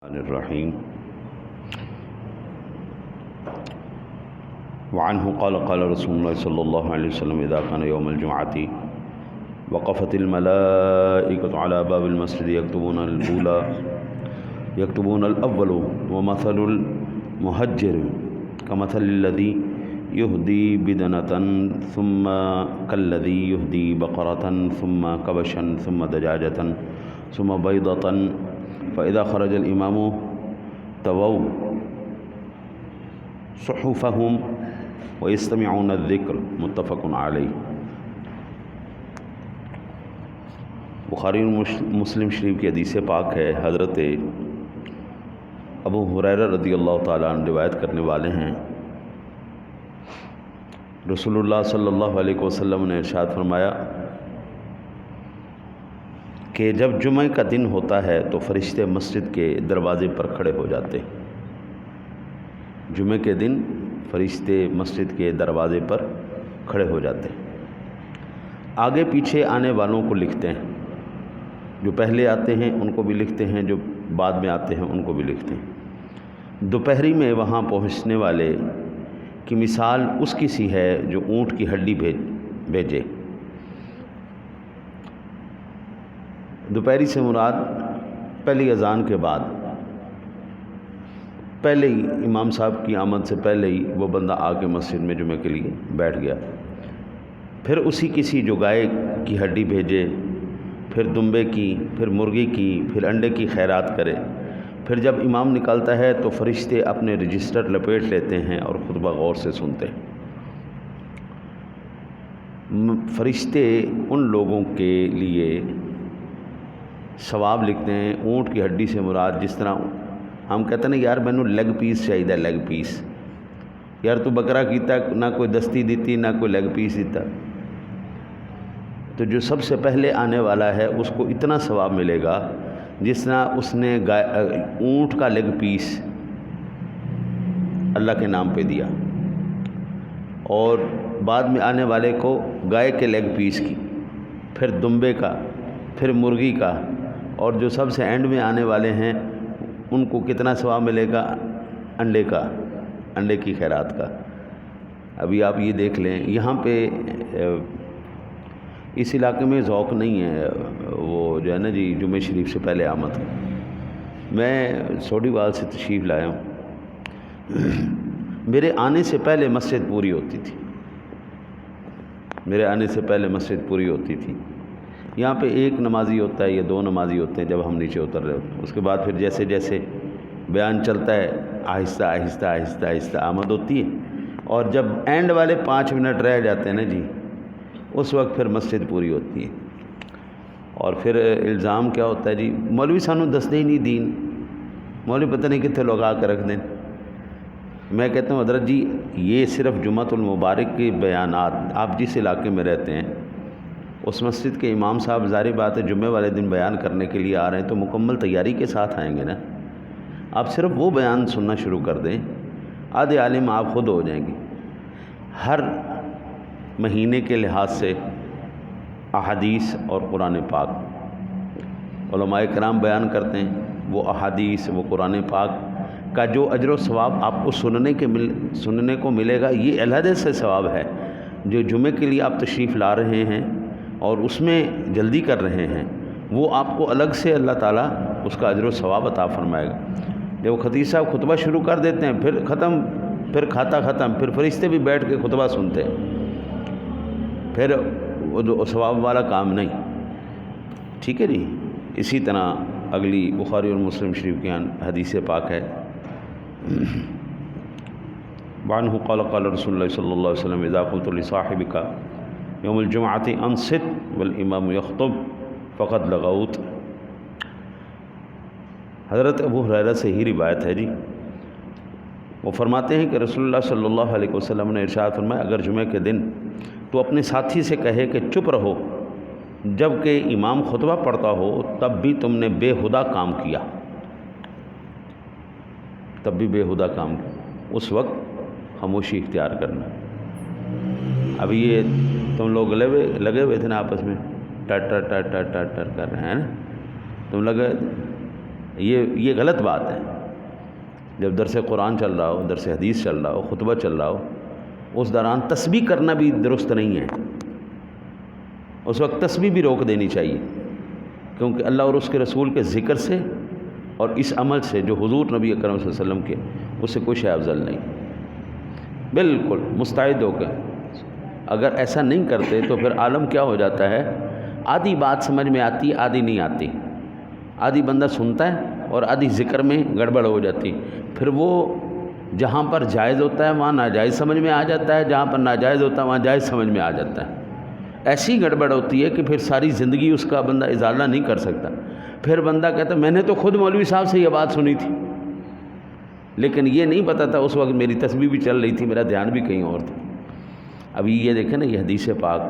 الرحیم وعنہ قال قال رسول اللہ صلی اللہ علیہ وسلم اذا كان يوم الجمعة وقفت الملائکۃ على باب المسجد يكتبون الأول ومثل المهجر كمثل الذي يهدي بدنة ثم كالذي يهدي بقرة ثم كبشا ثم دجاجة ثم بيضة فإذا خرج الإمام تووا صحفهم ويستمعون الذکر متفق علیہ۔ بخاری مسلم شریف کی حدیث پاک ہے، حضرت ابو ہریرہ رضی اللہ تعالیٰ عنہ روایت کرنے والے ہیں، رسول اللہ صلی اللہ علیہ وسلم نے ارشاد فرمایا کہ جب جمعہ کا دن ہوتا ہے تو فرشتے مسجد کے دروازے پر کھڑے ہو جاتے ہیں۔ جمعہ کے دن فرشتے مسجد کے دروازے پر کھڑے ہو جاتے ہیں، آگے پیچھے آنے والوں کو لکھتے ہیں، جو پہلے آتے ہیں ان کو بھی لکھتے ہیں، جو بعد میں آتے ہیں ان کو بھی لکھتے ہیں۔ دوپہری میں وہاں پہنچنے والے کی مثال اس کی سی ہے جو اونٹ کی ہڈی بھیجے۔ دوپہری سے مراد پہلی اذان کے بعد، پہلے ہی امام صاحب کی آمد سے پہلے ہی وہ بندہ آ کے مسجد میں جمعے کے لیے بیٹھ گیا، پھر اسی کسی جو گائے کی ہڈی بھیجے، پھر دمبے کی، پھر مرغی کی، پھر انڈے کی خیرات کرے، پھر جب امام نکلتا ہے تو فرشتے اپنے رجسٹر لپیٹ لیتے ہیں اور خطبہ غور سے سنتے ہیں۔ فرشتے ان لوگوں کے لیے ثواب لکھتے ہیں۔ اونٹ کی ہڈی سے مراد، جس طرح ہم کہتے ہیں نا یار مینوں لیگ پیس چاہیے، لیگ پیس، یار تو بکرا کیتا نہ کوئی دستی دیتی نہ کوئی لیگ پیس دیتا، تو جو سب سے پہلے آنے والا ہے اس کو اتنا ثواب ملے گا جس طرح اس نے اونٹ کا لیگ پیس اللہ کے نام پہ دیا، اور بعد میں آنے والے کو گائے کے لیگ پیس کی، پھر دمبے کا، پھر مرغی کا، اور جو سب سے اینڈ میں آنے والے ہیں ان کو کتنا ثواب ملے گا؟ انڈے کا، انڈے کی خیرات کا۔ ابھی آپ یہ دیکھ لیں، یہاں پہ اس علاقے میں ذوق نہیں ہے وہ جو ہے نا جی جمعہ شریف سے پہلے آمد۔ میں سوڈی وال سے تشریف لایا ہوں، میرے آنے سے پہلے مسجد پوری ہوتی تھی، میرے آنے سے پہلے مسجد پوری ہوتی تھی۔ یہاں پہ ایک نمازی ہوتا ہے یا دو نمازی ہوتے ہیں جب ہم نیچے اتر رہے ہوتے ہیں، اس کے بعد پھر جیسے جیسے بیان چلتا ہے آہستہ آہستہ آہستہ آہستہ آمد ہوتی ہے، اور جب اینڈ والے 5 منٹ رہ جاتے ہیں نا جی، اس وقت پھر مسجد پوری ہوتی ہے۔ اور پھر الزام کیا ہوتا ہے جی، مولوی سانو دستے ہی نہیں دین، مولوی پتہ نہیں کتنے لوگ آ کے رکھ دیں۔ میں کہتا ہوں حضرت جی یہ صرف جمعۃ المبارک کے بیانات، آپ جس علاقے میں رہتے ہیں اس مسجد کے امام صاحب ظاہر بات ہے جمعے والے دن بیان کرنے کے لیے آ رہے ہیں تو مکمل تیاری کے ساتھ آئیں گے نا۔ آپ صرف وہ بیان سننا شروع کر دیں، آدھے عالم آپ خود ہو جائیں گے۔ ہر مہینے کے لحاظ سے احادیث اور قرآن پاک علماء کرام بیان کرتے ہیں، وہ احادیث وہ قرآن پاک کا جو اجر و ثواب آپ کو سننے کو ملے گا، یہ علیحدہ سے ثواب ہے۔ جو جمعے کے لیے آپ تشریف لا رہے ہیں اور اس میں جلدی کر رہے ہیں، وہ آپ کو الگ سے اللہ تعالیٰ اس کا اجر و ثواب عطا فرمائے گا۔ جب خطیب صاحب خطبہ شروع کر دیتے ہیں، پھر ختم، پھر کھاتا ختم، پھر فرشتے بھی بیٹھ کے خطبہ سنتے ہیں، پھر وہ ثواب والا کام نہیں، ٹھیک ہے جی۔ اسی طرح اگلی بخاری اور مسلم شریف کی حدیث پاک ہے، وعنہ قال قال رسول اللہ صلی اللہ علیہ وسلم اذا قلت لصاحبک یوم الجمعۃ انصت والامام یخطب فقد لغوت۔ حضرت ابو ہریرہ سے ہی روایت ہے جی، وہ فرماتے ہیں کہ رسول اللہ صلی اللہ علیہ وسلم نے ارشاد فرمایا اگر جمعہ کے دن تو اپنے ساتھی سے کہے کہ چپ رہو جب کہ امام خطبہ پڑھتا ہو، تب بھی تم نے بے ہدا کام کیا، تب بھی بے ہدا کام کیا، اس وقت خاموشی اختیار کرنا۔ اب یہ تم لوگ لگے ہوئے تھے نا آپس میں ٹر ٹر ٹر ٹر ٹر ٹر کر رہے ہیں نا، تم لگے یہ غلط بات ہے۔ جب درس قرآن چل رہا ہو، درس حدیث چل رہا ہو، خطبہ چل رہا ہو، اس دوران تسبیح کرنا بھی درست نہیں ہے۔ اس وقت تسبیح بھی روک دینی چاہیے، کیونکہ اللہ اور اس کے رسول کے ذکر سے اور اس عمل سے جو حضور نبی اکرم صلی اللہ علیہ وسلم کے، اس سے کوئی شے افضل نہیں۔ بالکل مستعد ہو کے اگر ایسا نہیں کرتے تو پھر عالم کیا ہو جاتا ہے، آدھی بات سمجھ میں آتی، آدھی نہیں آتی، آدھی بندہ سنتا ہے اور آدھی ذکر میں گڑبڑ ہو جاتی، پھر وہ جہاں پر جائز ہوتا ہے وہاں ناجائز سمجھ میں آ جاتا ہے، جہاں پر ناجائز ہوتا ہے وہاں جائز سمجھ میں آ جاتا ہے۔ ایسی گڑبڑ ہوتی ہے کہ پھر ساری زندگی اس کا بندہ ازالہ نہیں کر سکتا۔ پھر بندہ کہتا ہے میں نے تو خود مولوی صاحب سے یہ بات سنی تھی، لیکن یہ نہیں پتہ تھا اس وقت میری تسبیح بھی چل رہی تھی، میرا دھیان بھی کہیں اور تھا۔ ابھی یہ دیکھیں نا، یہ حدیث پاک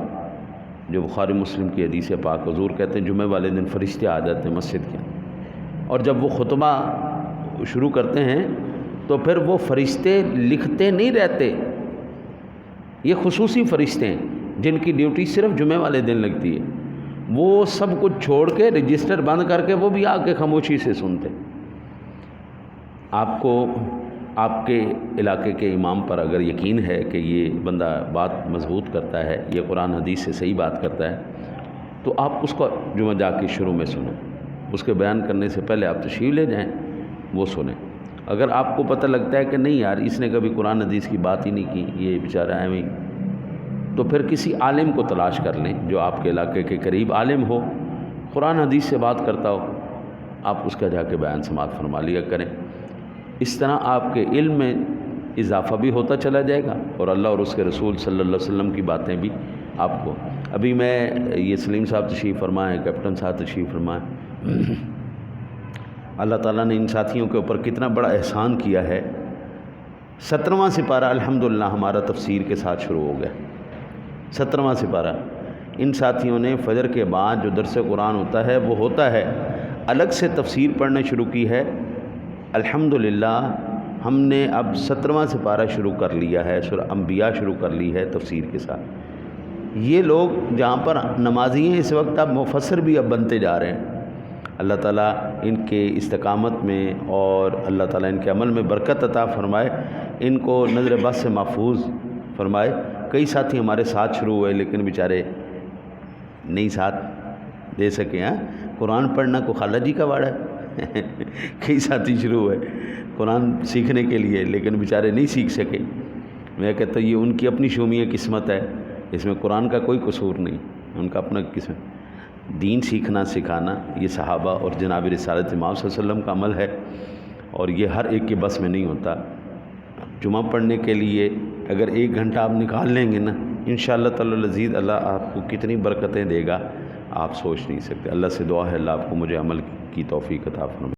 جو بخاری مسلم کی حدیث پاک، حضور کہتے ہیں جمعہ والے دن فرشتے آ جاتے ہیں مسجد کے، اور جب وہ خطبہ شروع کرتے ہیں تو پھر وہ فرشتے لکھتے نہیں رہتے، یہ خصوصی فرشتے ہیں جن کی ڈیوٹی صرف جمعہ والے دن لگتی ہے، وہ سب کچھ چھوڑ کے رجسٹر بند کر کے وہ بھی آ کے خاموشی سے سنتے۔ آپ کو آپ کے علاقے کے امام پر اگر یقین ہے کہ یہ بندہ بات مضبوط کرتا ہے، یہ قرآن حدیث سے صحیح بات کرتا ہے، تو آپ اس کو جمعہ جا کے شروع میں سنیں، اس کے بیان کرنے سے پہلے آپ تشریف لے جائیں، وہ سنیں۔ اگر آپ کو پتہ لگتا ہے کہ نہیں یار اس نے کبھی قرآن حدیث کی بات ہی نہیں کی، یہ بیچارہ ایویں ہی، تو پھر کسی عالم کو تلاش کر لیں جو آپ کے علاقے کے قریب عالم ہو، قرآن حدیث سے بات کرتا ہو، آپ اس کا جا کے بیان سماعت فرما لیا کریں۔ اس طرح آپ کے علم میں اضافہ بھی ہوتا چلا جائے گا، اور اللہ اور اس کے رسول صلی اللہ علیہ وسلم کی باتیں بھی آپ کو۔ ابھی میں یہ سلیم صاحب تشریف فرمائیں، کیپٹن صاحب تشریف فرمائیں، اللہ تعالیٰ نے ان ساتھیوں کے اوپر کتنا بڑا احسان کیا ہے۔ 17واں سپارہ الحمدللہ ہمارا تفسیر کے ساتھ شروع ہو گیا، 17واں سپارہ۔ ان ساتھیوں نے فجر کے بعد جو درس قرآن ہوتا ہے وہ ہوتا ہے، الگ سے تفسیر پڑھنا شروع کی ہے۔ الحمدللہ ہم نے اب 17واں سپارہ شروع کر لیا ہے، سورہ انبیاء شروع کر لی ہے تفسیر کے ساتھ۔ یہ لوگ جہاں پر نمازی ہیں اس وقت اب مفسر بھی اب بنتے جا رہے ہیں۔ اللہ تعالیٰ ان کے استقامت میں اور اللہ تعالیٰ ان کے عمل میں برکت عطا فرمائے، ان کو نظر بد سے محفوظ فرمائے۔ کئی ساتھی ہمارے ساتھ شروع ہوئے لیکن بیچارے نہیں ساتھ دے سکے۔ ہاں، قرآن پڑھنا کو خالہ جی کا واڑا ہے کئی ساتھی شروع ہوئے قرآن سیکھنے کے لیے لیکن بیچارے نہیں سیکھ سکے۔ میں کہتا ہوں یہ ان کی اپنی شومیہ قسمت ہے، اس میں قرآن کا کوئی قصور نہیں، ان کا اپنا قسمت۔ دین سیکھنا سکھانا یہ صحابہ اور جناب رسالت امام صلی اللہ علیہ وسلم کا عمل ہے، اور یہ ہر ایک کے بس میں نہیں ہوتا۔ جمعہ پڑھنے کے لیے اگر 1 گھنٹہ آپ نکال لیں گے نا، انشاءاللہ تعالی العزیز اللہ آپ کو کتنی برکتیں دے گا آپ سوچ نہیں سکتے۔ اللہ سے دعا ہے اللہ آپ کو مجھے عمل کی توفیق عطا فرمائے۔